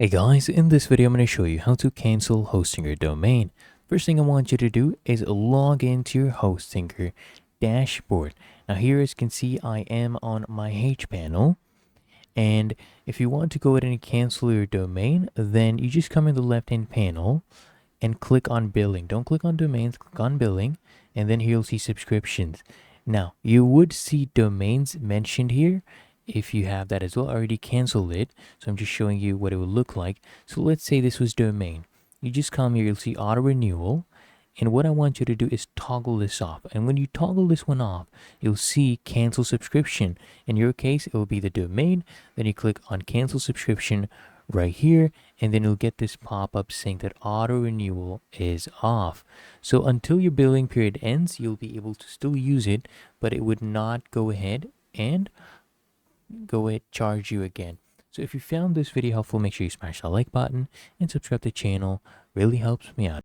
Hey guys, in this video I'm going to show you how to cancel Hostinger domain. First thing I want you to do is log into your Hostinger dashboard. Now here as you can see I am on my H panel, and if you want to go ahead and cancel your domain, then you just come in the left hand panel and click on billing. Don't click on domains, click on billing, and then here you'll see subscriptions. Now you would see domains mentioned here. If you have that as well, I already canceled it, so I'm just showing you what it would look like. So let's say this was domain. You just come here, you'll see auto renewal, and what I want you to do is toggle this off. And when you toggle this one off, you'll see cancel subscription. In your case, it will be the domain. Then you click on cancel subscription right here, and then you'll get this pop-up saying that auto renewal is off. So until your billing period ends, you'll be able to still use it, but it would not go ahead and charge you again. So if you found this video helpful, make sure you smash that like button and subscribe to the channel. Really helps me out.